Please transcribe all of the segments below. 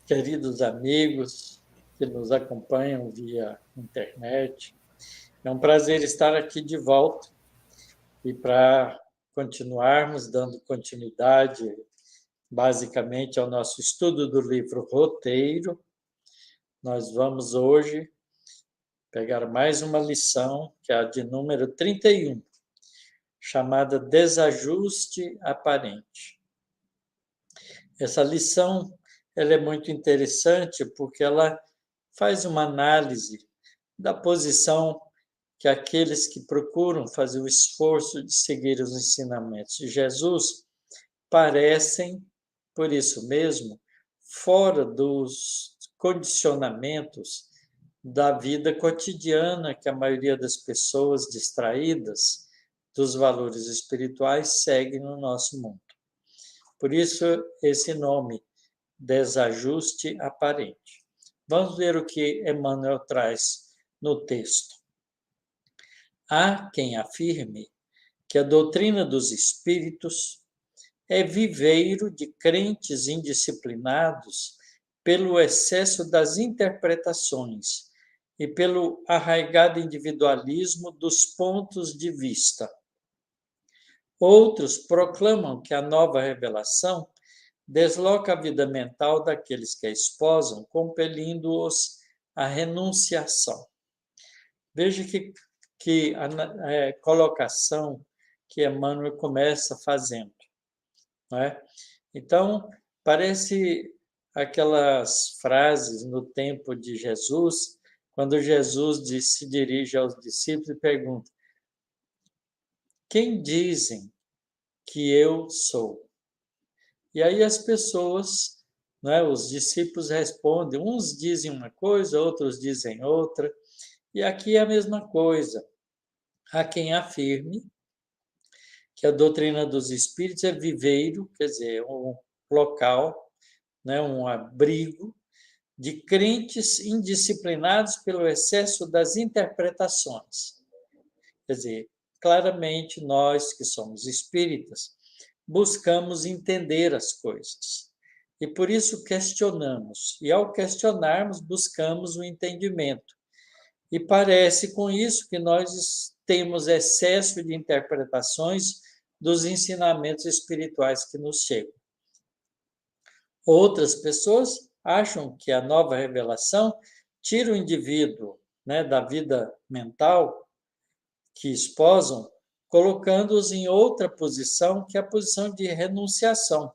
queridos amigos que nos acompanham via internet. É um prazer estar aqui de volta e para continuarmos dando continuidade, basicamente, ao nosso estudo do livro Roteiro, nós vamos hoje pegar mais uma lição, que é a de número 31, chamada Desajuste Aparente. Essa lição ela é muito interessante porque ela faz uma análise da posição que aqueles que procuram fazer o esforço de seguir os ensinamentos de Jesus parecem, por isso mesmo, fora dos condicionamentos da vida cotidiana que a maioria das pessoas distraídas dos valores espirituais segue no nosso mundo. Por isso, esse nome, desajuste aparente. Vamos ver o que Emmanuel traz no texto. Há quem afirme que a doutrina dos espíritos é viveiro de crentes indisciplinados pelo excesso das interpretações e pelo arraigado individualismo dos pontos de vista. Outros proclamam que a nova revelação desloca a vida mental daqueles que a esposam, compelindo-os à renunciação. Veja que a colocação que Emmanuel começa fazendo. Não é? Então, parece aquelas frases no tempo de Jesus, quando Jesus se dirige aos discípulos e pergunta: quem dizem que eu sou? E aí as pessoas, né, os discípulos respondem, uns dizem uma coisa, outros dizem outra, e aqui é a mesma coisa. Há quem afirme que a doutrina dos espíritos é viveiro, quer dizer, um local, né, um abrigo de crentes indisciplinados pelo excesso das interpretações. Quer dizer, claramente nós que somos espíritas buscamos entender as coisas. E por isso questionamos. E ao questionarmos, buscamos o entendimento. E parece com isso que nós temos excesso de interpretações dos ensinamentos espirituais que nos chegam. Outras pessoas acham que a nova revelação tira o indivíduo, né, da vida mental que esposam, colocando-os em outra posição, que é a posição de renunciação,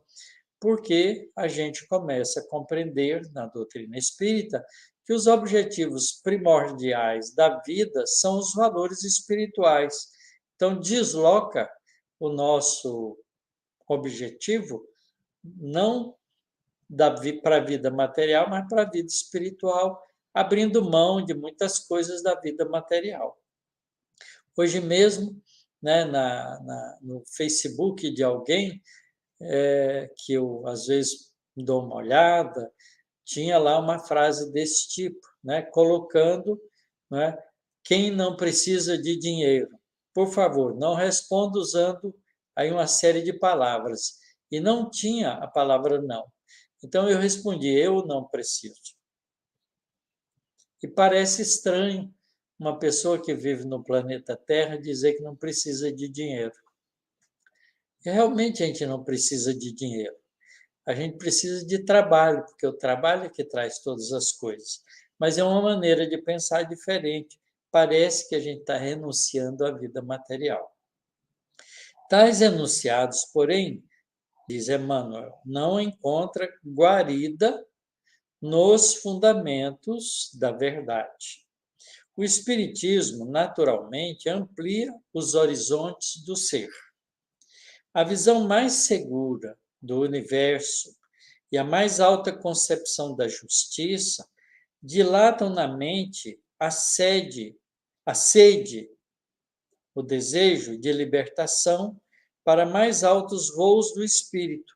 porque a gente começa a compreender na doutrina espírita que os objetivos primordiais da vida são os valores espirituais. Então, desloca o nosso objetivo não para a vida material, mas para a vida espiritual, abrindo mão de muitas coisas da vida material. Hoje mesmo, né, no Facebook de alguém, que eu às vezes dou uma olhada, tinha lá uma frase desse tipo, né, colocando, né, quem não precisa de dinheiro, por favor, não responda usando aí uma série de palavras. E não tinha a palavra não. Então eu respondi, eu não preciso. E parece estranho uma pessoa que vive no planeta Terra dizer que não precisa de dinheiro. E realmente a gente não precisa de dinheiro. A gente precisa de trabalho, porque o trabalho é que traz todas as coisas. Mas é uma maneira de pensar diferente. Parece que a gente está renunciando à vida material. Tais enunciados, porém, diz Emmanuel, não encontra guarida nos fundamentos da verdade. O Espiritismo, naturalmente, amplia os horizontes do ser. A visão mais segura do universo e a mais alta concepção da justiça dilatam na mente a sede, o desejo de libertação para mais altos voos do espírito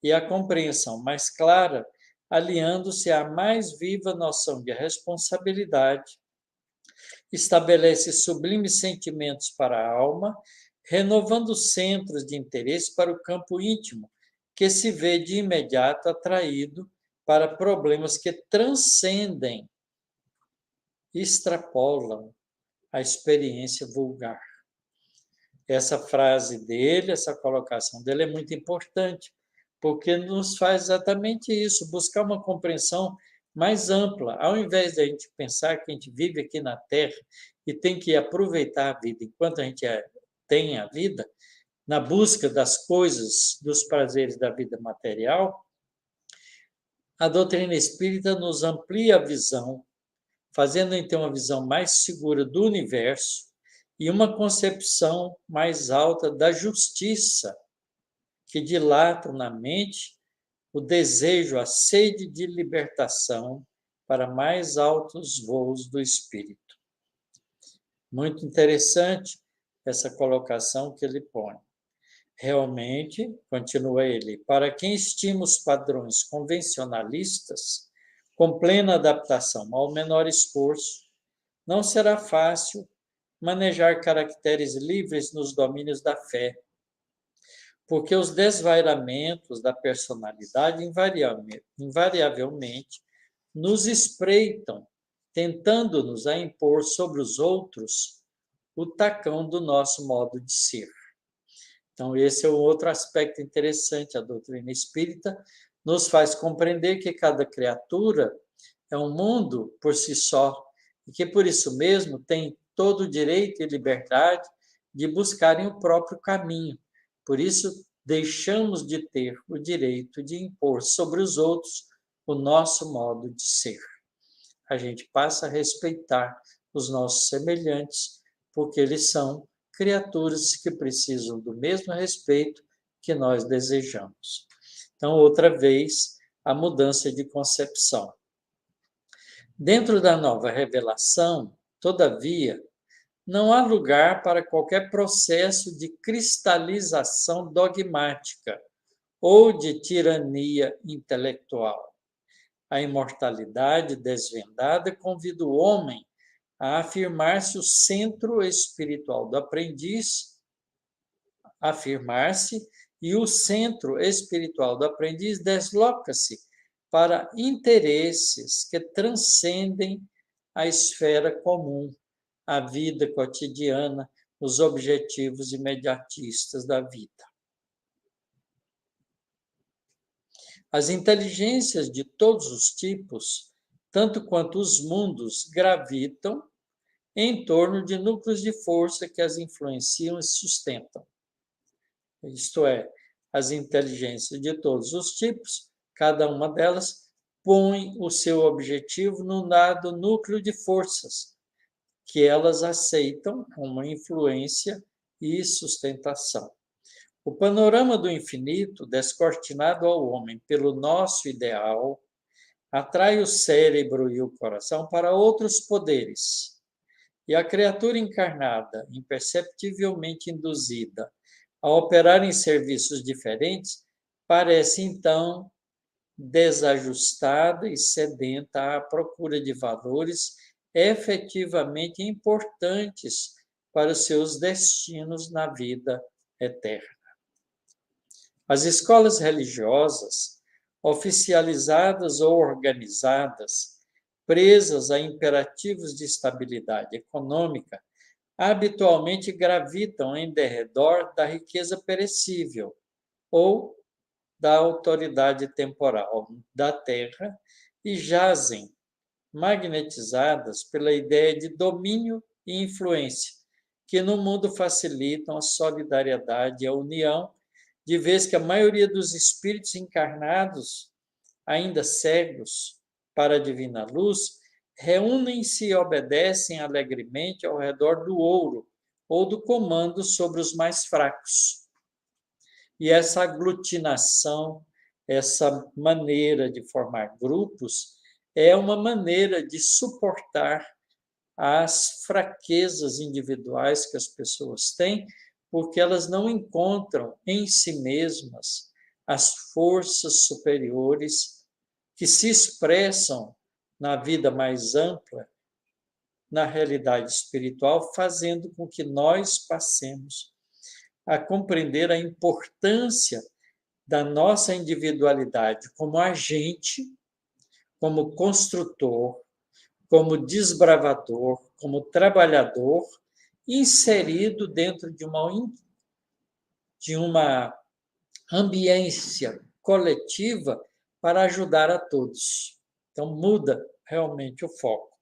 e a compreensão mais clara, aliando-se à mais viva noção de responsabilidade, estabelece sublimes sentimentos para a alma, renovando centros de interesse para o campo íntimo, que se vê de imediato atraído para problemas que transcendem, extrapolam a experiência vulgar. Essa frase dele, essa colocação dele é muito importante, porque nos faz exatamente isso, buscar uma compreensão mais ampla. Ao invés de a gente pensar que a gente vive aqui na Terra e tem que aproveitar a vida enquanto a gente tem a vida, na busca das coisas, dos prazeres da vida material, a doutrina espírita nos amplia a visão, fazendo então uma visão mais segura do universo e uma concepção mais alta da justiça, que dilatam na mente o desejo, a sede de libertação para mais altos voos do espírito. Muito interessante essa colocação que ele põe. Realmente, continua ele, para quem estima os padrões convencionalistas, com plena adaptação ao menor esforço, não será fácil manejar caracteres livres nos domínios da fé, porque os desvairamentos da personalidade invariavelmente nos espreitam, tentando-nos a impor sobre os outros o tacão do nosso modo de ser. Então, esse é um outro aspecto interessante. A doutrina espírita nos faz compreender que cada criatura é um mundo por si só e que, por isso mesmo, tem todo o direito e liberdade de buscarem o próprio caminho. Por isso, deixamos de ter o direito de impor sobre os outros o nosso modo de ser. A gente passa a respeitar os nossos semelhantes, porque eles são criaturas que precisam do mesmo respeito que nós desejamos. Então, outra vez, a mudança de concepção. Dentro da nova revelação, todavia, não há lugar para qualquer processo de cristalização dogmática ou de tirania intelectual. A imortalidade desvendada convida o homem a afirmar-se o centro espiritual do aprendiz, afirmar-se, e o centro espiritual do aprendiz desloca-se para interesses que transcendem a esfera comum, a vida cotidiana, os objetivos imediatistas da vida. As inteligências de todos os tipos, tanto quanto os mundos, gravitam em torno de núcleos de força que as influenciam e sustentam. Isto é, as inteligências de todos os tipos, cada uma delas põe o seu objetivo num dado núcleo de forças, que elas aceitam como influência e sustentação. O panorama do infinito, descortinado ao homem pelo nosso ideal, atrai o cérebro e o coração para outros poderes. E a criatura encarnada, imperceptivelmente induzida a operar em serviços diferentes, parece então desajustada e sedenta à procura de valores efetivamente importantes para os seus destinos na vida eterna. As escolas religiosas, oficializadas ou organizadas, presas a imperativos de estabilidade econômica, habitualmente gravitam em derredor da riqueza perecível ou da autoridade temporal da terra e jazem magnetizadas pela ideia de domínio e influência, que no mundo facilitam a solidariedade e a união, de vez que a maioria dos espíritos encarnados, ainda cegos para a divina luz, reúnem-se e obedecem alegremente ao redor do ouro ou do comando sobre os mais fracos. E essa aglutinação, essa maneira de formar grupos, é uma maneira de suportar as fraquezas individuais que as pessoas têm, porque elas não encontram em si mesmas as forças superiores que se expressam na vida mais ampla, na realidade espiritual, fazendo com que nós passemos a compreender a importância da nossa individualidade como agente como construtor, como desbravador, como trabalhador, inserido dentro de uma ambiência coletiva para ajudar a todos. Então, muda realmente o foco.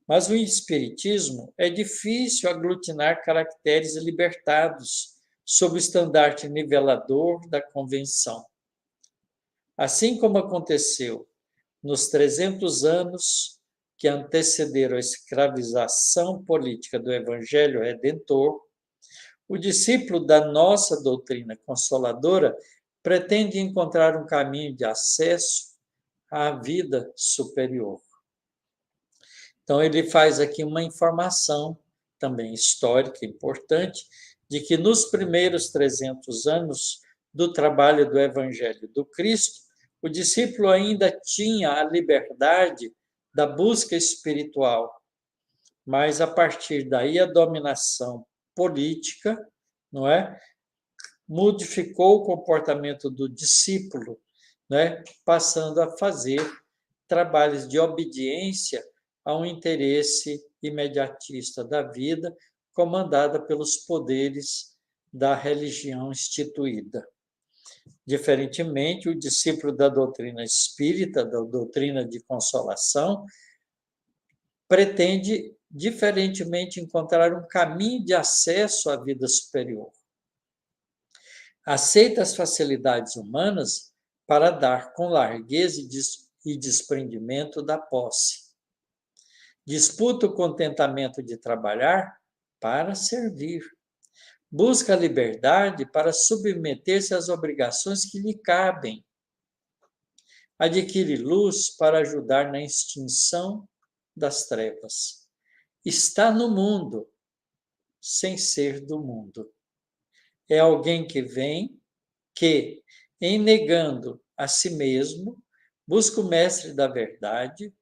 Mas o espiritismo é difícil aglutinar caracteres libertados sob o estandarte nivelador da convenção. Assim como aconteceu nos 300 anos que antecederam a escravização política do Evangelho Redentor, o discípulo da nossa doutrina consoladora pretende encontrar um caminho de acesso à vida superior. Então, ele faz aqui uma informação também histórica importante de que nos primeiros 300 anos do trabalho do Evangelho do Cristo, o discípulo ainda tinha a liberdade da busca espiritual, mas a partir daí a dominação política, não é? Modificou o comportamento do discípulo, né? Passando a fazer trabalhos de obediência a um interesse imediatista da vida, comandada pelos poderes da religião instituída. Diferentemente, o discípulo da doutrina espírita, da doutrina de consolação, pretende, diferentemente, encontrar um caminho de acesso à vida superior. Aceita as facilidades humanas para dar com largueza e desprendimento da posse. Disputa o contentamento de trabalhar para servir. Busca a liberdade para submeter-se às obrigações que lhe cabem. Adquire luz para ajudar na extinção das trevas. Está no mundo, sem ser do mundo. É alguém que vem, que, em negando a si mesmo, busca o mestre da verdade,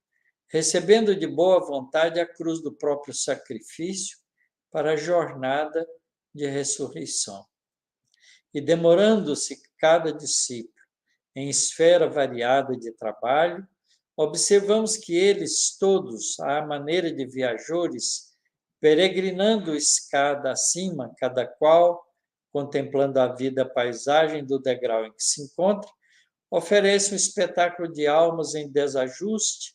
recebendo de boa vontade a cruz do próprio sacrifício para a jornada de ressurreição. E demorando-se cada discípulo em esfera variada de trabalho, observamos que eles todos, à maneira de viajores, peregrinando escada acima, cada qual contemplando a vida, a paisagem do degrau em que se encontra, oferece um espetáculo de almas em desajuste,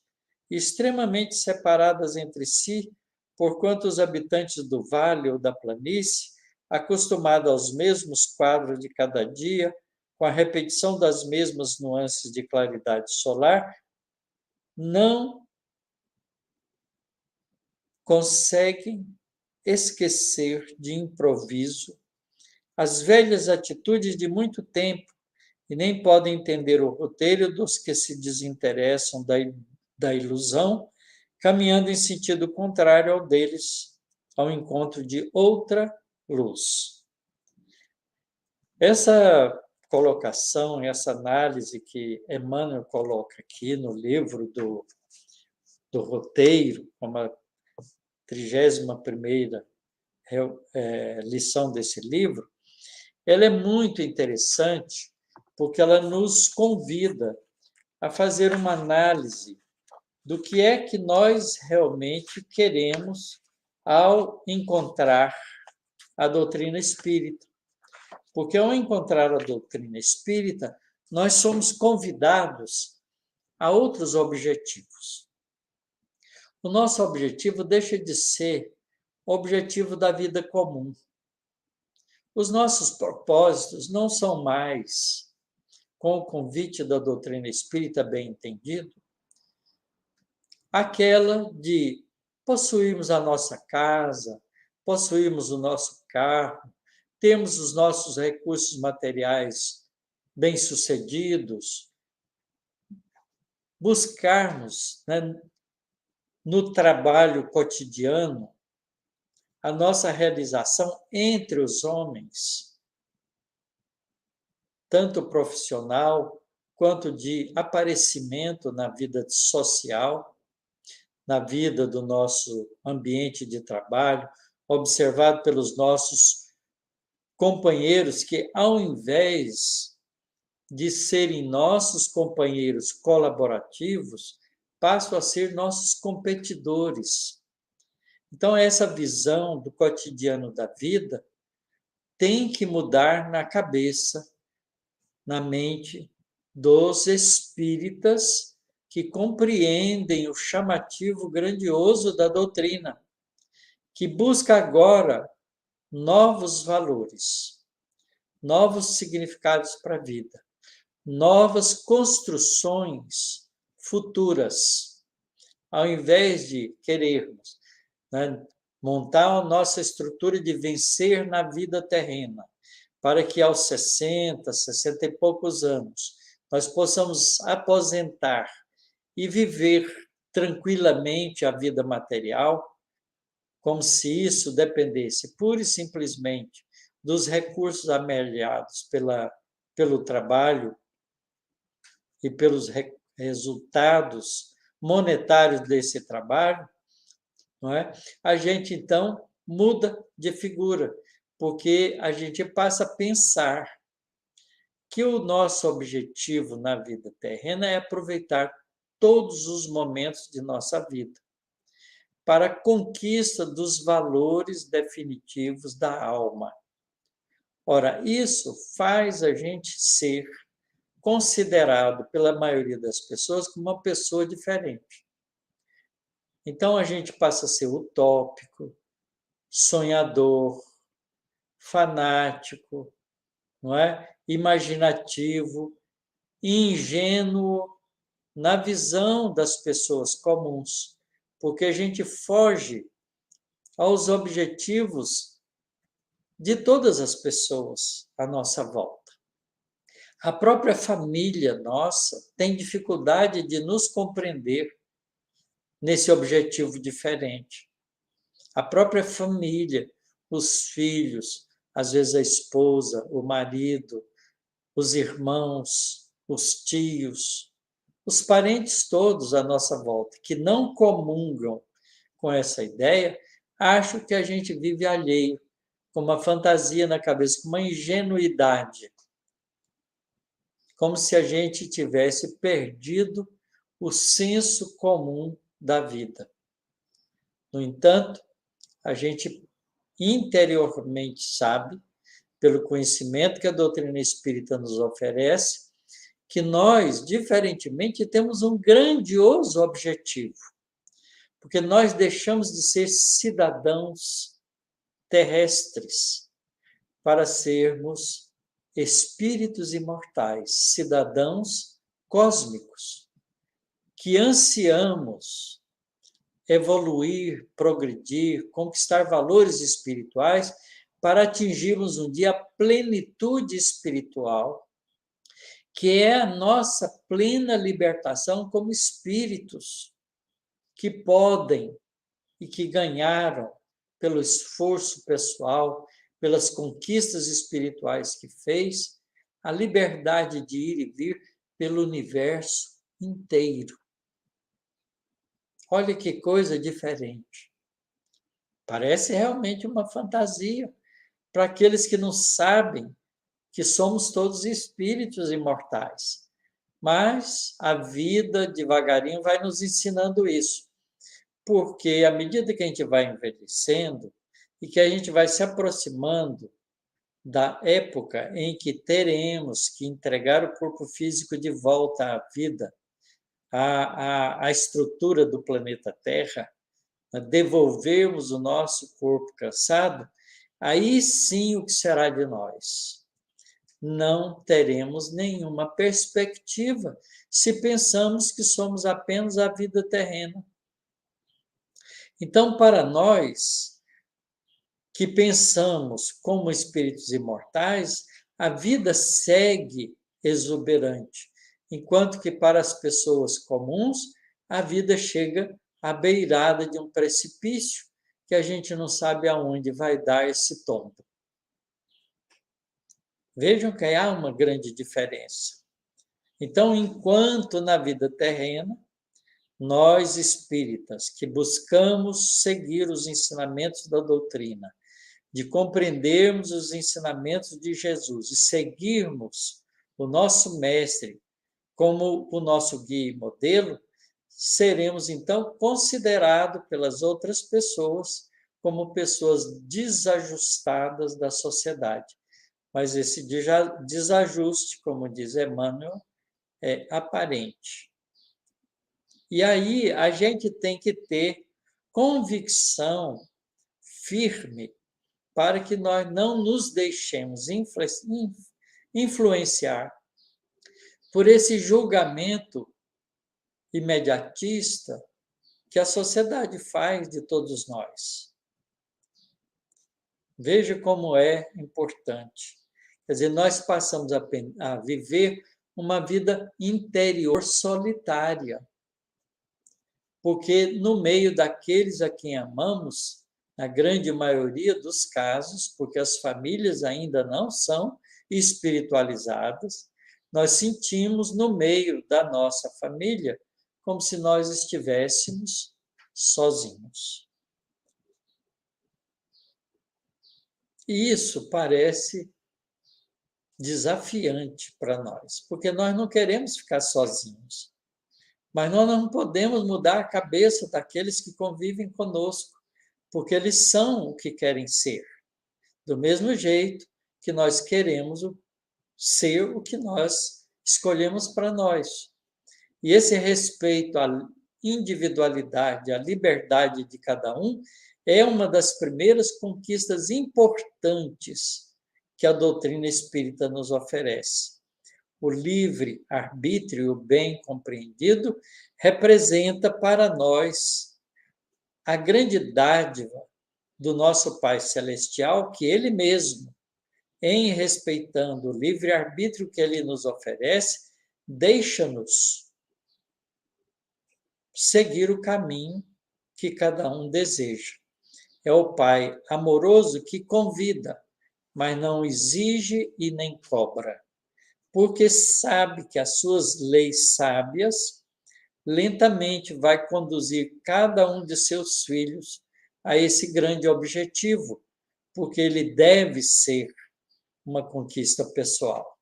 extremamente separadas entre si, porquanto os habitantes do vale ou da planície, acostumados aos mesmos quadros de cada dia, com a repetição das mesmas nuances de claridade solar, não conseguem esquecer de improviso as velhas atitudes de muito tempo e nem podem entender o roteiro dos que se desinteressam da ilusão, caminhando em sentido contrário ao deles, ao encontro de outra luz. Essa colocação, essa análise que Emmanuel coloca aqui no livro do roteiro, como a 31ª lição desse livro, ela é muito interessante porque ela nos convida a fazer uma análise do que é que nós realmente queremos ao encontrar a doutrina espírita. Porque ao encontrar a doutrina espírita, nós somos convidados a outros objetivos. O nosso objetivo deixa de ser o objetivo da vida comum. Os nossos propósitos não são mais, com o convite da doutrina espírita bem entendido, aquela de possuirmos a nossa casa, possuirmos o nosso carro, termos os nossos recursos materiais bem-sucedidos, buscarmos, né, no trabalho cotidiano a nossa realização entre os homens, tanto profissional quanto de aparecimento na vida social, na vida do nosso ambiente de trabalho, observado pelos nossos companheiros que, ao invés de serem nossos companheiros colaborativos, passam a ser nossos competidores. Então, essa visão do cotidiano da vida tem que mudar na cabeça, na mente dos espíritas que compreendem o chamativo grandioso da doutrina, que busca agora novos valores, novos significados para a vida, novas construções futuras, ao invés de querermos, né, montar a nossa estrutura de vencer na vida terrena, para que aos 60, 60 e poucos anos, nós possamos aposentar e viver tranquilamente a vida material, como se isso dependesse pura e simplesmente dos recursos amelhados pelo trabalho e pelos resultados monetários desse trabalho, não é? A gente, então, muda de figura, porque a gente passa a pensar que o nosso objetivo na vida terrena é aproveitar todos os momentos de nossa vida para a conquista dos valores definitivos da alma. Ora, isso faz a gente ser considerado pela maioria das pessoas como uma pessoa diferente. Então a gente passa a ser utópico, sonhador, fanático, não é? Imaginativo, ingênuo na visão das pessoas comuns, porque a gente foge aos objetivos de todas as pessoas à nossa volta. A própria família nossa tem dificuldade de nos compreender nesse objetivo diferente. A própria família, os filhos, às vezes a esposa, o marido, os irmãos, os tios, os parentes todos à nossa volta, que não comungam com essa ideia, acham que a gente vive alheio, com uma fantasia na cabeça, com uma ingenuidade, como se a gente tivesse perdido o senso comum da vida. No entanto, a gente interiormente sabe, pelo conhecimento que a doutrina espírita nos oferece, que nós, diferentemente, temos um grandioso objetivo, porque nós deixamos de ser cidadãos terrestres para sermos espíritos imortais, cidadãos cósmicos, que ansiamos evoluir, progredir, conquistar valores espirituais para atingirmos um dia a plenitude espiritual, que é a nossa plena libertação como espíritos que podem e que ganharam pelo esforço pessoal, pelas conquistas espirituais que fez, a liberdade de ir e vir pelo universo inteiro. Olha que coisa diferente. Parece realmente uma fantasia para aqueles que não sabem que somos todos espíritos imortais. Mas a vida, devagarinho, vai nos ensinando isso. Porque à medida que a gente vai envelhecendo e que a gente vai se aproximando da época em que teremos que entregar o corpo físico de volta à vida, à estrutura do planeta Terra, devolvermos o nosso corpo cansado, aí sim o que será de nós? Não teremos nenhuma perspectiva se pensamos que somos apenas a vida terrena. Então, para nós que pensamos como espíritos imortais, a vida segue exuberante, enquanto que para as pessoas comuns, a vida chega à beirada de um precipício que a gente não sabe aonde vai dar esse tombo. Vejam que há uma grande diferença. Então, enquanto na vida terrena, nós espíritas que buscamos seguir os ensinamentos da doutrina, de compreendermos os ensinamentos de Jesus e seguirmos o nosso mestre, como o nosso guia e modelo, seremos então considerados pelas outras pessoas como pessoas desajustadas da sociedade. Mas esse desajuste, como diz Emmanuel, é aparente. E aí a gente tem que ter convicção firme para que nós não nos deixemos influenciar por esse julgamento imediatista que a sociedade faz de todos nós. Veja como é importante. Quer dizer, nós passamos a viver uma vida interior solitária, porque no meio daqueles a quem amamos, na grande maioria dos casos, porque as famílias ainda não são espiritualizadas, nós sentimos no meio da nossa família como se nós estivéssemos sozinhos. E isso parece desafiante para nós, porque nós não queremos ficar sozinhos. Mas nós não podemos mudar a cabeça daqueles que convivem conosco, porque eles são o que querem ser. Do mesmo jeito que nós queremos ser o que nós escolhemos para nós. E esse respeito à individualidade, à liberdade de cada um, é uma das primeiras conquistas importantes que a doutrina espírita nos oferece. O livre-arbítrio bem compreendido representa para nós a grande dádiva do nosso Pai Celestial, que Ele mesmo, em respeitando o livre-arbítrio que Ele nos oferece, deixa-nos seguir o caminho que cada um deseja. É o Pai amoroso que convida, mas não exige e nem cobra, porque sabe que as suas leis sábias lentamente vai conduzir cada um de seus filhos a esse grande objetivo, porque ele deve ser uma conquista pessoal.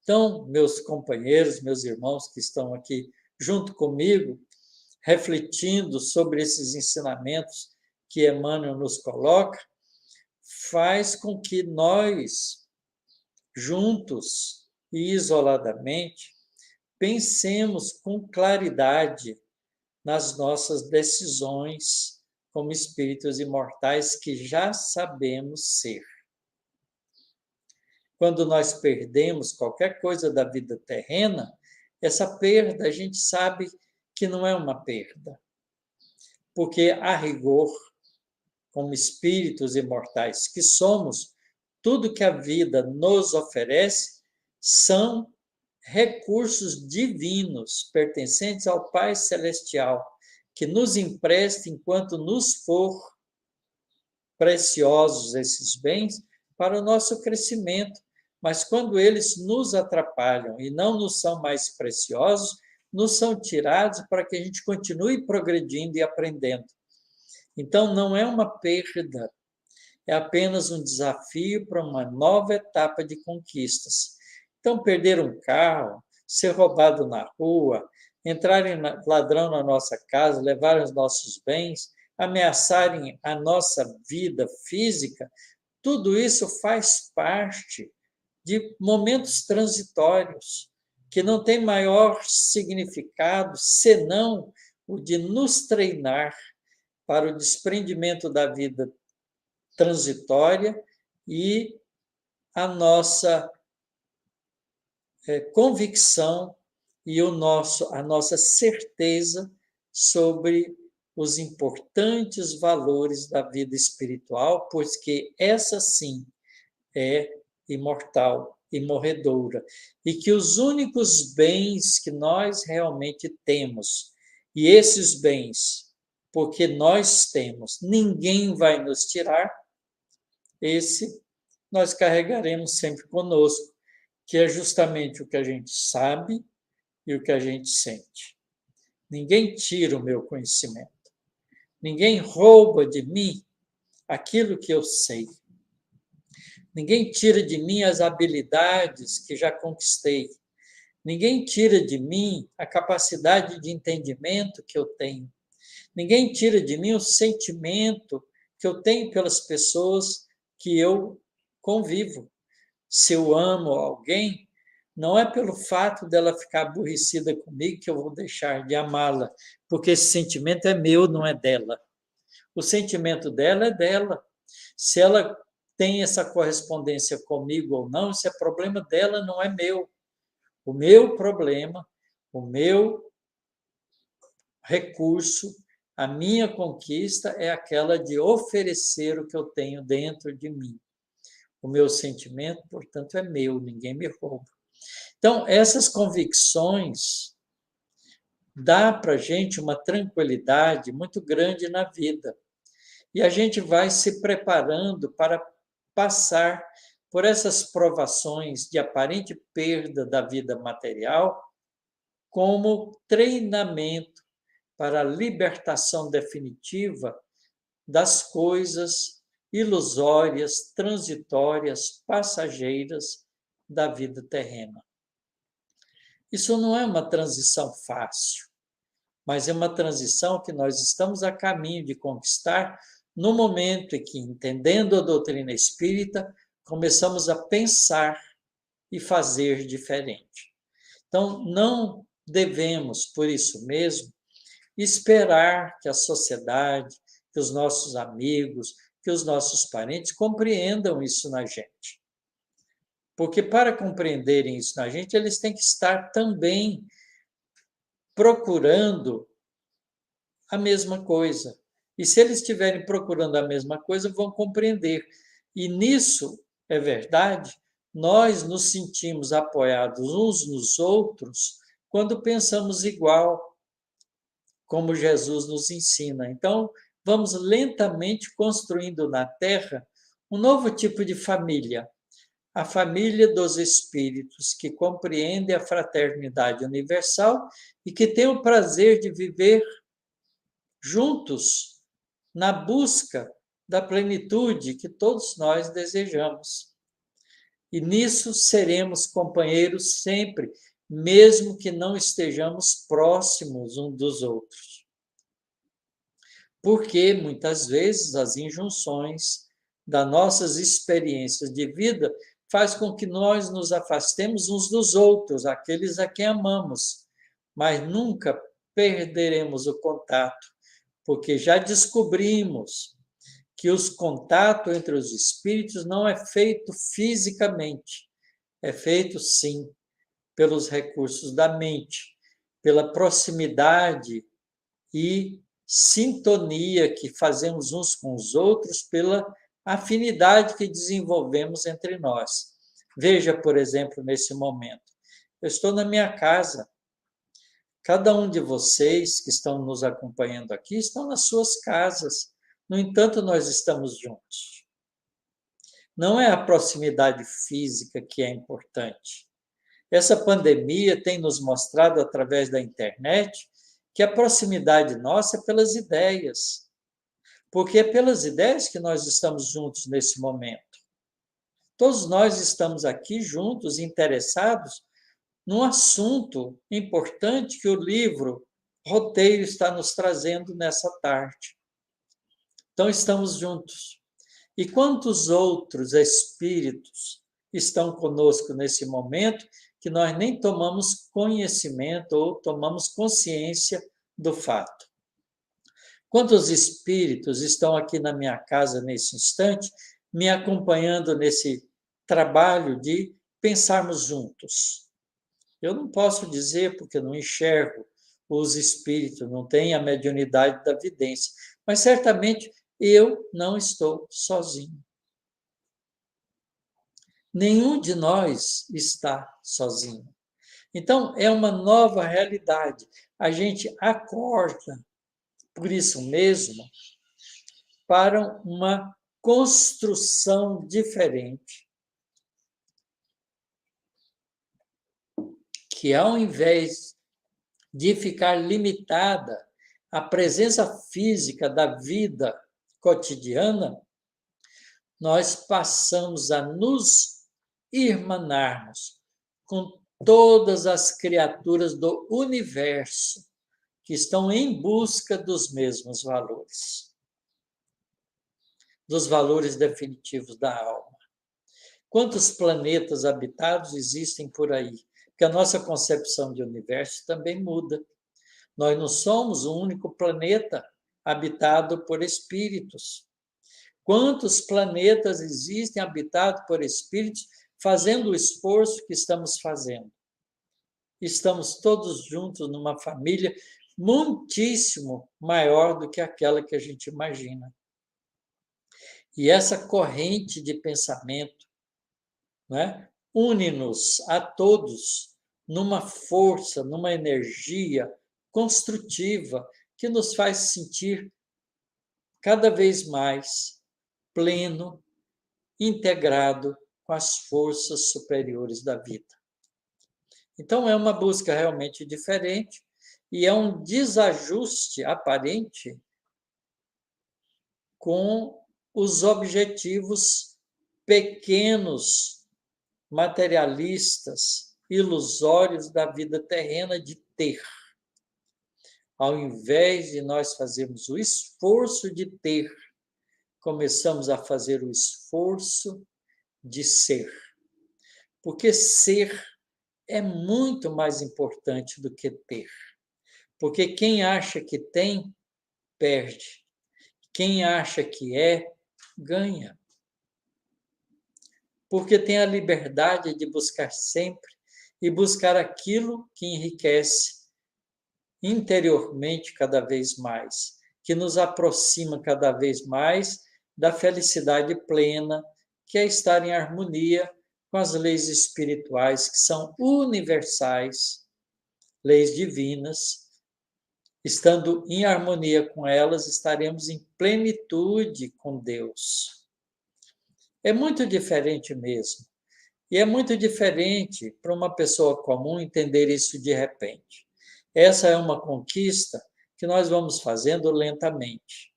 Então, meus companheiros, meus irmãos que estão aqui junto comigo, refletindo sobre esses ensinamentos que Emmanuel nos coloca, faz com que nós, juntos e isoladamente, pensemos com claridade nas nossas decisões como espíritos imortais que já sabemos ser. Quando nós perdemos qualquer coisa da vida terrena, essa perda a gente sabe que não é uma perda, porque a rigor, como espíritos imortais que somos, tudo que a vida nos oferece são recursos divinos pertencentes ao Pai Celestial, que nos empresta enquanto nos for preciosos esses bens para o nosso crescimento. Mas quando eles nos atrapalham e não nos são mais preciosos, nos são tirados para que a gente continue progredindo e aprendendo. Então, não é uma perda, é apenas um desafio para uma nova etapa de conquistas. Então, perder um carro, ser roubado na rua, entrarem ladrão na nossa casa, levarem os nossos bens, ameaçarem a nossa vida física, tudo isso faz parte de momentos transitórios, que não tem maior significado senão o de nos treinar para o desprendimento da vida transitória e a nossa convicção e a nossa certeza sobre os importantes valores da vida espiritual, pois que essa sim é imortal e morredoura, e que os únicos bens que nós realmente temos, e esses bens, porque nós temos, ninguém vai nos tirar, esse nós carregaremos sempre conosco, que é justamente o que a gente sabe e o que a gente sente. Ninguém tira o meu conhecimento. Ninguém rouba de mim aquilo que eu sei. Ninguém tira de mim as habilidades que já conquistei. Ninguém tira de mim a capacidade de entendimento que eu tenho. Ninguém tira de mim o sentimento que eu tenho pelas pessoas que eu convivo. Se eu amo alguém, não é pelo fato dela ficar aborrecida comigo que eu vou deixar de amá-la, porque esse sentimento é meu, não é dela. O sentimento dela é dela. Se ela tem essa correspondência comigo ou não, isso é problema dela, não é meu. O meu problema, o meu recurso, a minha conquista é aquela de oferecer o que eu tenho dentro de mim. O meu sentimento, portanto, é meu, ninguém me rouba. Então, essas convicções dá para a gente uma tranquilidade muito grande na vida. E a gente vai se preparando para passar por essas provações de aparente perda da vida material como treinamento para a libertação definitiva das coisas ilusórias, transitórias, passageiras da vida terrena. Isso não é uma transição fácil, mas é uma transição que nós estamos a caminho de conquistar no momento em que, entendendo a doutrina espírita, começamos a pensar e fazer diferente. Então, não devemos, por isso mesmo, esperar que a sociedade, que os nossos amigos, que os nossos parentes compreendam isso na gente. Porque para compreenderem isso na gente, eles têm que estar também procurando a mesma coisa. E se eles estiverem procurando a mesma coisa, vão compreender. E nisso, é verdade, nós nos sentimos apoiados uns nos outros quando pensamos igual, como Jesus nos ensina. Então, vamos lentamente construindo na Terra um novo tipo de família, a família dos espíritos, que compreende a fraternidade universal e que tem o prazer de viver juntos na busca da plenitude que todos nós desejamos. E nisso seremos companheiros sempre, mesmo que não estejamos próximos uns dos outros. Porque muitas vezes as injunções das nossas experiências de vida faz com que nós nos afastemos uns dos outros, aqueles a quem amamos, mas nunca perderemos o contato, porque já descobrimos que os contatos entre os espíritos não é feito fisicamente, é feito sim pelos recursos da mente, pela proximidade e sintonia que fazemos uns com os outros, pela afinidade que desenvolvemos entre nós. Veja, por exemplo, nesse momento, eu estou na minha casa. Cada um de vocês que estão nos acompanhando aqui estão nas suas casas. No entanto, nós estamos juntos. Não é a proximidade física que é importante. Essa pandemia tem nos mostrado, através da internet, que a proximidade nossa é pelas ideias. Porque é pelas ideias que nós estamos juntos nesse momento. Todos nós estamos aqui juntos, interessados num assunto importante que o livro Roteiro está nos trazendo nessa tarde. Então, estamos juntos. E quantos outros espíritos estão conosco nesse momento que nós nem tomamos conhecimento ou tomamos consciência do fato? Quantos espíritos estão aqui na minha casa nesse instante, me acompanhando nesse trabalho de pensarmos juntos? Eu não posso dizer porque não enxergo os espíritos, não tenho a mediunidade da vidência, mas certamente eu não estou sozinho. Nenhum de nós está sozinho. Então, é uma nova realidade. A gente acorda, por isso mesmo, para uma construção diferente, que ao invés de ficar limitada à presença física da vida cotidiana, nós passamos a nos irmanarmos com todas as criaturas do universo que estão em busca dos mesmos valores, dos valores definitivos da alma. Quantos planetas habitados existem por aí? Porque a nossa concepção de universo também muda. Nós não somos o único planeta habitado por espíritos. Quantos planetas existem habitados por espíritos fazendo o esforço que estamos fazendo? Estamos todos juntos numa família muitíssimo maior do que aquela que a gente imagina. E essa corrente de pensamento, né, une-nos a todos numa força, numa energia construtiva que nos faz sentir cada vez mais pleno, integrado com as forças superiores da vida. Então, é uma busca realmente diferente e é um desajuste aparente com os objetivos pequenos, materialistas, ilusórios da vida terrena de ter. Ao invés de nós fazermos o esforço de ter, começamos a fazer o esforço de ser. Porque ser é muito mais importante do que ter. Porque quem acha que tem, perde. Quem acha que é, ganha. Porque tem a liberdade de buscar sempre e buscar aquilo que enriquece interiormente cada vez mais, que nos aproxima cada vez mais da felicidade plena, que é estar em harmonia com as leis espirituais, que são universais, leis divinas. Estando em harmonia com elas, estaremos em plenitude com Deus. É muito diferente mesmo. E é muito diferente para uma pessoa comum entender isso de repente. Essa é uma conquista que nós vamos fazendo lentamente.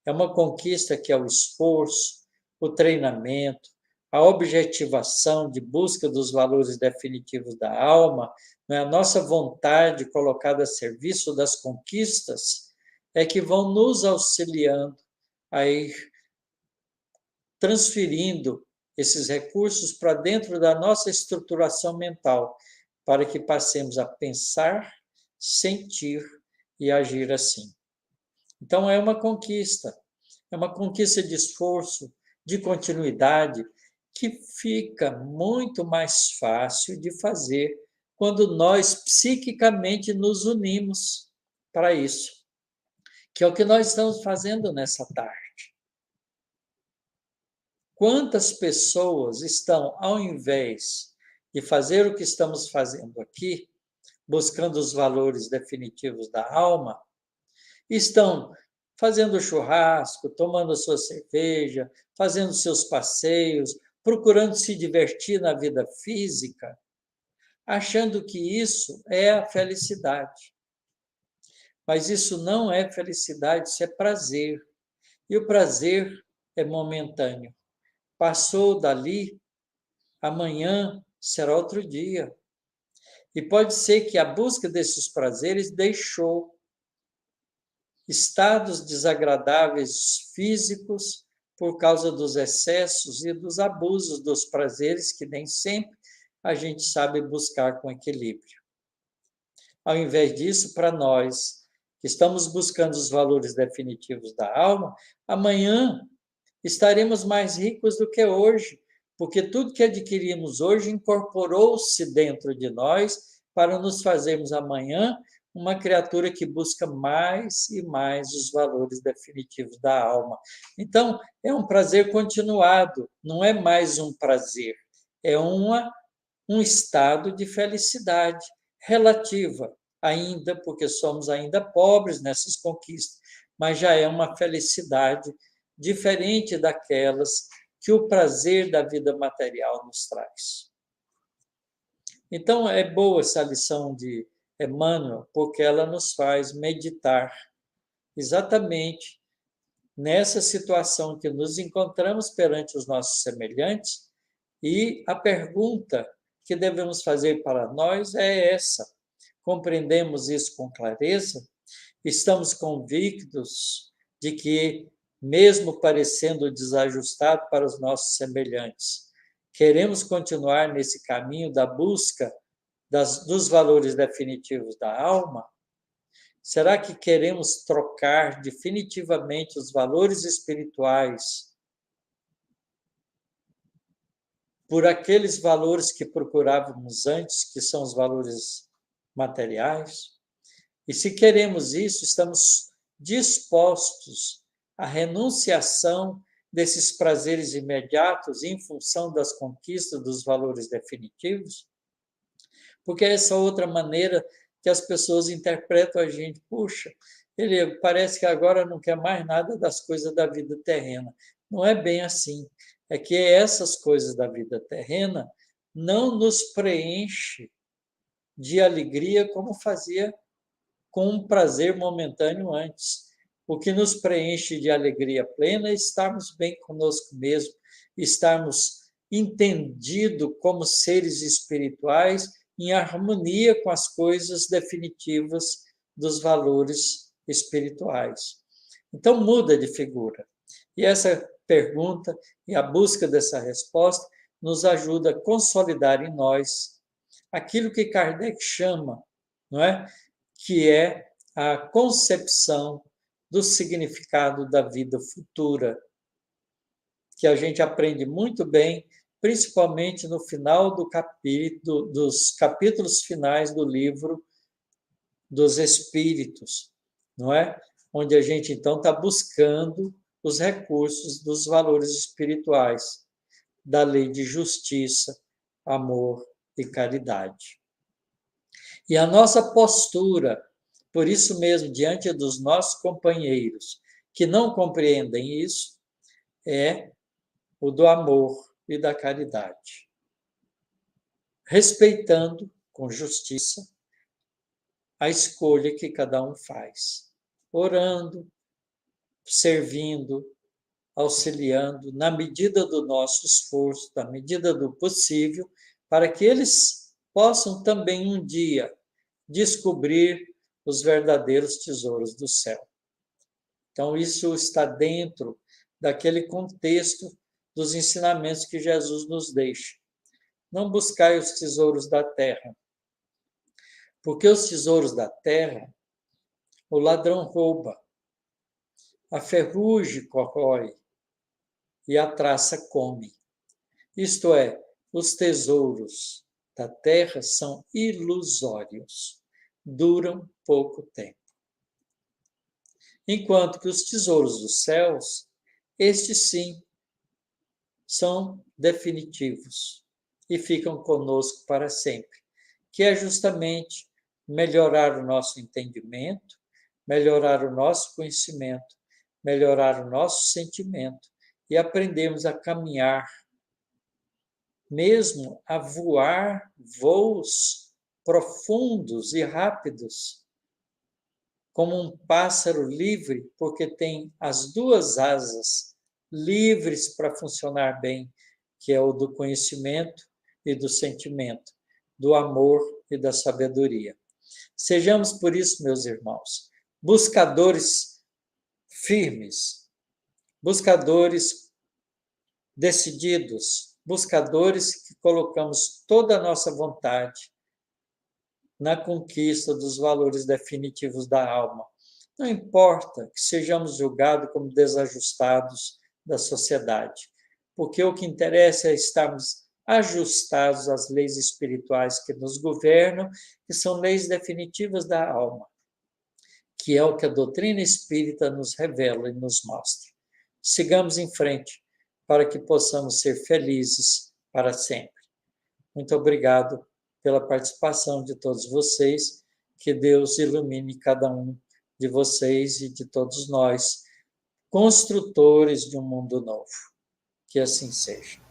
É uma conquista que é o esforço, o treinamento, a objetivação de busca dos valores definitivos da alma, a nossa vontade colocada a serviço das conquistas, é que vão nos auxiliando a ir transferindo esses recursos para dentro da nossa estruturação mental, para que passemos a pensar, sentir e agir assim. Então, é uma conquista de esforço, de continuidade, que fica muito mais fácil de fazer quando nós psiquicamente nos unimos para isso, que é o que nós estamos fazendo nessa tarde. Quantas pessoas estão, ao invés de fazer o que estamos fazendo aqui, buscando os valores definitivos da alma, estão fazendo churrasco, tomando sua cerveja, fazendo seus passeios, procurando se divertir na vida física, achando que isso é a felicidade. Mas isso não é felicidade, isso é prazer. E o prazer é momentâneo. Passou dali, amanhã será outro dia. E pode ser que a busca desses prazeres deixou estados desagradáveis físicos por causa dos excessos e dos abusos dos prazeres que nem sempre a gente sabe buscar com equilíbrio. Ao invés disso, para nós que estamos buscando os valores definitivos da alma, amanhã estaremos mais ricos do que hoje, porque tudo que adquirimos hoje incorporou-se dentro de nós para nos fazermos amanhã uma criatura que busca mais e mais os valores definitivos da alma. Então, é um prazer continuado, não é mais um prazer, é um estado de felicidade relativa, ainda, porque somos ainda pobres nessas conquistas, mas já é uma felicidade diferente daquelas que o prazer da vida material nos traz. Então, é boa essa lição de Emmanuel, porque ela nos faz meditar exatamente nessa situação que nos encontramos perante os nossos semelhantes, e a pergunta que devemos fazer para nós é essa: compreendemos isso com clareza? Estamos convictos de que, mesmo parecendo desajustado para os nossos semelhantes, queremos continuar nesse caminho da busca dos valores definitivos da alma? Será que queremos trocar definitivamente os valores espirituais por aqueles valores que procurávamos antes, que são os valores materiais? E se queremos isso, estamos dispostos à renunciação desses prazeres imediatos em função das conquistas dos valores definitivos? Porque é essa outra maneira que as pessoas interpretam a gente. Puxa, ele parece que agora não quer mais nada das coisas da vida terrena. Não é bem assim. É que essas coisas da vida terrena não nos preenche de alegria como fazia com um prazer momentâneo antes. O que nos preenche de alegria plena é estarmos bem conosco mesmo, estarmos entendidos como seres espirituais em harmonia com as coisas definitivas dos valores espirituais. Então, muda de figura. E essa pergunta e a busca dessa resposta nos ajuda a consolidar em nós aquilo que Kardec chama, não é? Que é a concepção do significado da vida futura, que a gente aprende muito bem, principalmente no final dos capítulos finais do livro dos Espíritos, não é? Onde a gente, então, está buscando os recursos dos valores espirituais, da lei de justiça, amor e caridade. E a nossa postura, por isso mesmo, diante dos nossos companheiros que não compreendem isso, é o do amor e da caridade. Respeitando com justiça a escolha que cada um faz. Orando, servindo, auxiliando, na medida do nosso esforço, na medida do possível, para que eles possam também um dia descobrir os verdadeiros tesouros do céu. Então, isso está dentro daquele contexto dos ensinamentos que Jesus nos deixa. Não buscai os tesouros da terra, porque os tesouros da terra o ladrão rouba, a ferrugem corrói e a traça come. Isto é, os tesouros da terra são ilusórios, duram pouco tempo. Enquanto que os tesouros dos céus, estes sim, são definitivos e ficam conosco para sempre, que é justamente melhorar o nosso entendimento, melhorar o nosso conhecimento, melhorar o nosso sentimento e aprendermos a caminhar, mesmo a voar voos profundos e rápidos, como um pássaro livre, porque tem as duas asas livres para funcionar bem, que é o do conhecimento e do sentimento, do amor e da sabedoria. Sejamos, por isso, meus irmãos, buscadores firmes, buscadores decididos, buscadores que colocamos toda a nossa vontade na conquista dos valores definitivos da alma. Não importa que sejamos julgados como desajustados da sociedade, porque o que interessa é estarmos ajustados às leis espirituais que nos governam, que são leis definitivas da alma, que é o que a doutrina espírita nos revela e nos mostra. Sigamos em frente para que possamos ser felizes para sempre. Muito obrigado pela participação de todos vocês. Que Deus ilumine cada um de vocês e de todos nós, construtores de um mundo novo. Que assim seja.